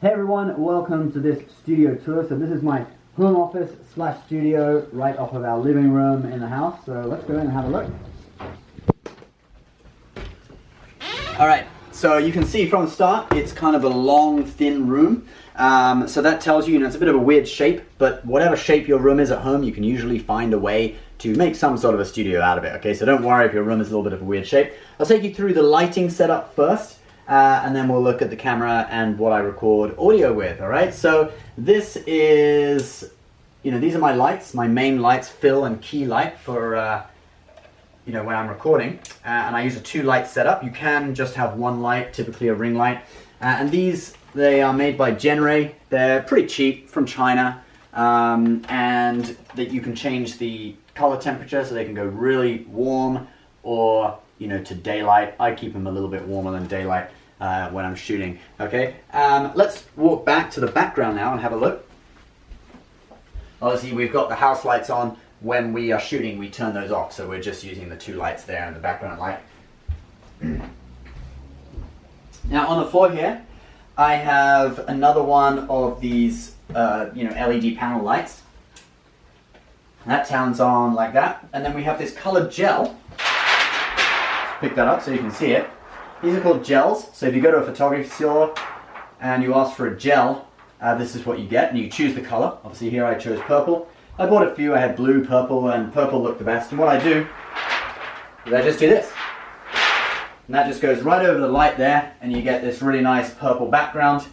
Hey everyone, welcome to this studio tour. So this is my home office / studio right off of our living room in the house. So let's go in and have a look. Alright, so you can see from the start, it's kind of a long, thin room. So that tells you, it's a bit of a weird shape, but whatever shape your room is at home, you can usually find a way to make some sort of a studio out of it. Okay, so don't worry if your room is a little bit of a weird shape. I'll take you through the lighting setup first. And then we'll look at the camera and what I record audio with, all right? So this is, these are my lights, my main lights, fill and key light for, when I'm recording. And I use a 2-light setup. You can just have 1 light, typically a ring light. And these, they are made by Genray. They're pretty cheap, from China. And that you can change the color temperature so they can go really warm or, to daylight. I keep them a little bit warmer than daylight. When I'm shooting, okay? Let's walk back to the background now and have a look. Obviously, we've got the house lights on. When we are shooting, we turn those off, so we're just using the 2 lights there and the background light. Now, on the floor here, I have another one of these, LED panel lights. That turns on like that, and then we have this colored gel. Let's pick that up so you can see it. These are called gels, so if you go to a photography store and you ask for a gel, this is what you get, and you choose the color. Obviously here I chose purple. I bought a few, I had blue, purple, and purple looked the best. And what I do is I just do this. And that just goes right over the light there, and you get this really nice purple background.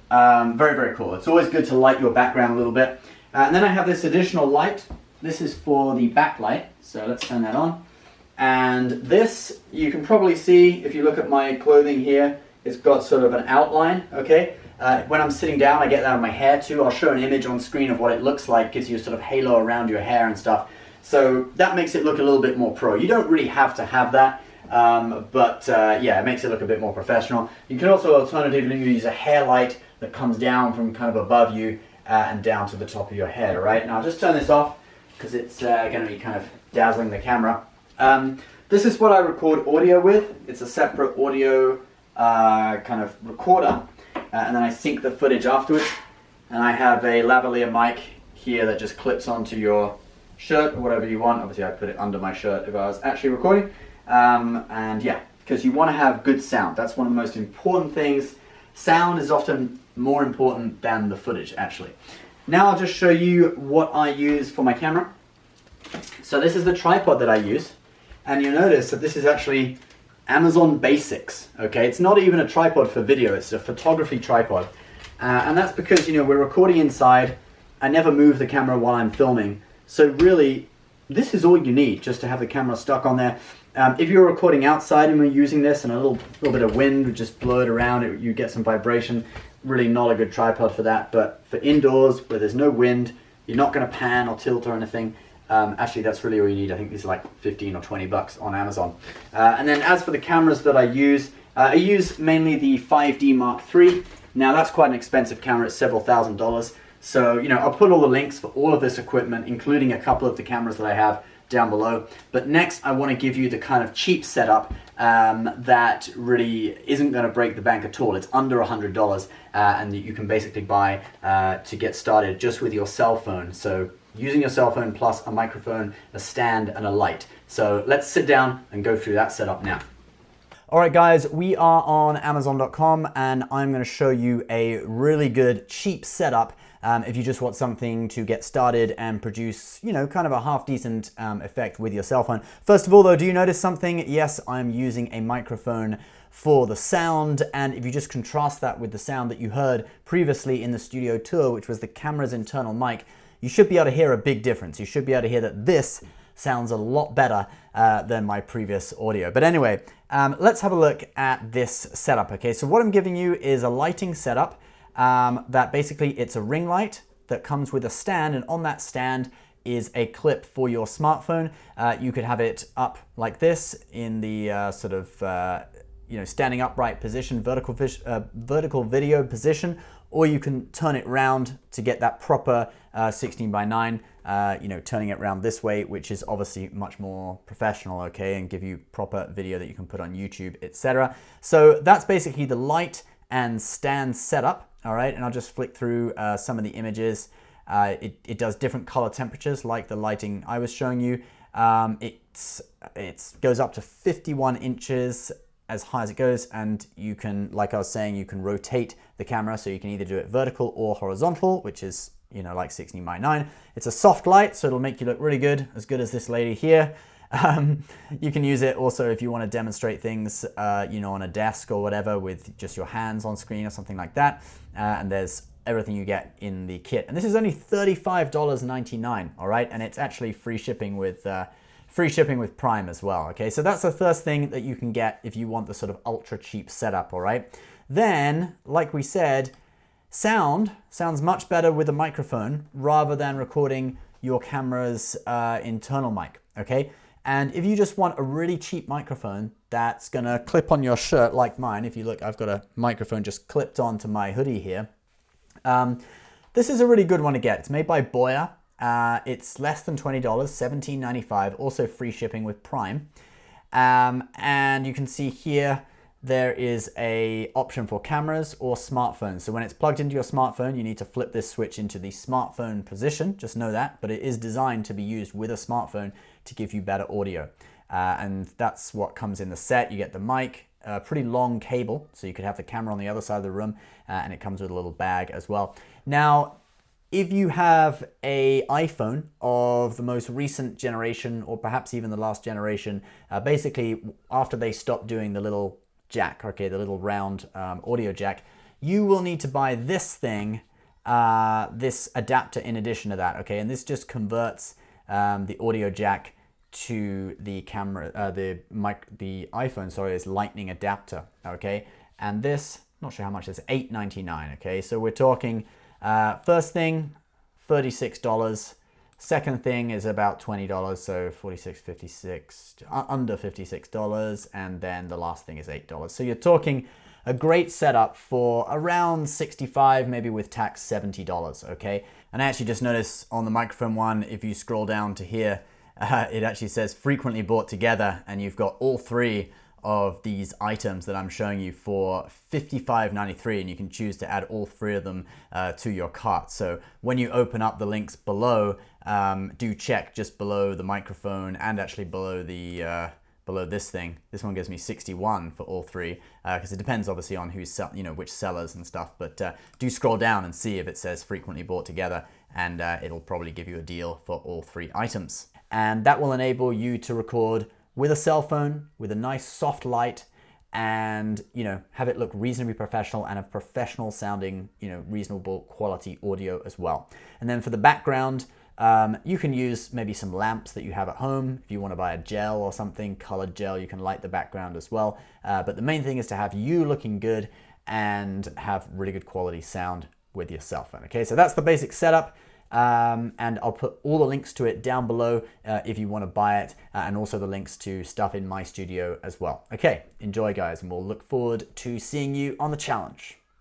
Very, very cool. It's always good to light your background a little bit. And then I have this additional light. This is for the backlight, so let's turn that on. And this, you can probably see, if you look at my clothing here, it's got sort of an outline, okay? When I'm sitting down, I get that on my hair too. I'll show an image on screen of what it looks like, gives you a sort of halo around your hair and stuff. So that makes it look a little bit more pro. You don't really have to have that, but it makes it look a bit more professional. You can also alternatively use a hair light that comes down from kind of above you and down to the top of your head, all right? Now I'll just turn this off because it's going to be kind of dazzling the camera. This is what I record audio with. It's a separate audio kind of recorder, and then I sync the footage afterwards. And I have a lavalier mic here that just clips onto your shirt or whatever you want. Obviously I put it under my shirt if I was actually recording. Because you want to have good sound. That's one of the most important things. Sound is often more important than the footage, actually. Now I'll just show you what I use for my camera. So this is the tripod that I use. And you'll notice that this is actually Amazon Basics, okay? It's not even a tripod for video, it's a photography tripod. And that's because, we're recording inside. I never move the camera while I'm filming. So really, this is all you need just to have the camera stuck on there. If you're recording outside and we're using this and a little bit of wind would just blow it around, you get some vibration. Really not a good tripod for that. But for indoors where there's no wind, you're not gonna pan or tilt or anything. Actually, that's really all you need. I think these are like 15 or 20 bucks on Amazon. And then as for the cameras that I use mainly the 5D Mark III. Now that's quite an expensive camera. It's several $1,000s. So, I'll put all the links for all of this equipment, including a couple of the cameras that I have down below. But next, I want to give you the kind of cheap setup that really isn't going to break the bank at all. It's under $100 and that you can basically buy to get started just with your cell phone. So using your cell phone plus a microphone, a stand, and a light. So let's sit down and go through that setup now. All right, guys, we are on Amazon.com, and I'm going to show you a really good cheap setup if you just want something to get started and produce, kind of a half-decent effect with your cell phone. First of all, though, do you notice something? Yes, I'm using a microphone for the sound, and if you just contrast that with the sound that you heard previously in the studio tour, which was the camera's internal mic, you should be able to hear a big difference. You should be able to hear that this sounds a lot better than my previous audio. But anyway, let's have a look at this setup, okay? So what I'm giving you is a lighting setup that basically it's a ring light that comes with a stand, and on that stand is a clip for your smartphone. You could have it up like this in the standing upright position, vertical video position, or you can turn it round to get that proper 16:9, turning it around this way, which is obviously much more professional, okay, and give you proper video that you can put on YouTube, etc. So that's basically the light and stand setup. all right? And I'll just flick through some of the images. It does different color temperatures like the lighting I was showing you. It goes up to 51 inches as high as it goes, and you can, like I was saying, you can rotate the camera, so you can either do it vertical or horizontal, which is, you know, like 16:9. It's a soft light, so it'll make you look really good as this lady here. You can use it also if you want to demonstrate things, you know, on a desk or whatever with just your hands on screen or something like that. And there's everything you get in the kit. And this is only $35.99, all right? And it's actually free shipping with Prime as well, okay? So that's the first thing that you can get if you want the sort of ultra cheap setup, all right? Then, like we said, sounds much better with a microphone rather than recording your camera's internal mic, okay? And if you just want a really cheap microphone that's gonna clip on your shirt like mine, if you look, I've got a microphone just clipped onto my hoodie here. This is a really good one to get. It's made by Boya. It's less than $20, $17.95, also free shipping with Prime. And you can see here, there is a option for cameras or smartphones. So when it's plugged into your smartphone, you need to flip this switch into the smartphone position, just know that, but it is designed to be used with a smartphone to give you better audio. And that's what comes in the set. You get the mic, a pretty long cable, so you could have the camera on the other side of the room, and it comes with a little bag as well. Now, if you have an iPhone of the most recent generation, or perhaps even the last generation, basically after they stopped doing the little jack, okay, the little round audio jack, you will need to buy this thing, this adapter in addition to that, okay? And this just converts the audio jack to the camera, the iPhone, sorry, is lightning adapter, okay? And this, not sure how much, it's $8.99, okay? So we're talking, first thing, $36. Second thing is about $20, so $46.56, under $56, and then the last thing is $8. So you're talking a great setup for around $65, maybe with tax $70, okay? And I actually just noticed on the microphone one, if you scroll down to here, it actually says frequently bought together, and you've got all three of these items that I'm showing you for $55.93, and you can choose to add all three of them to your cart. So when you open up the links below, do check just below the microphone and actually below the below this thing. This one gives me 61 for all three, because it depends obviously on who's which sellers and stuff. But do scroll down and see if it says frequently bought together, and it'll probably give you a deal for all three items. And that will enable you to record with a cell phone, with a nice soft light, and have it look reasonably professional and have professional sounding, reasonable quality audio as well. And then for the background, you can use maybe some lamps that you have at home. If you want to buy a gel or something, colored gel, you can light the background as well. But the main thing is to have you looking good and have really good quality sound with your cell phone. Okay, so that's the basic setup. And I'll put all the links to it down below if you want to buy it, and also the links to stuff in my studio as well. Okay, enjoy guys, and we'll look forward to seeing you on the challenge.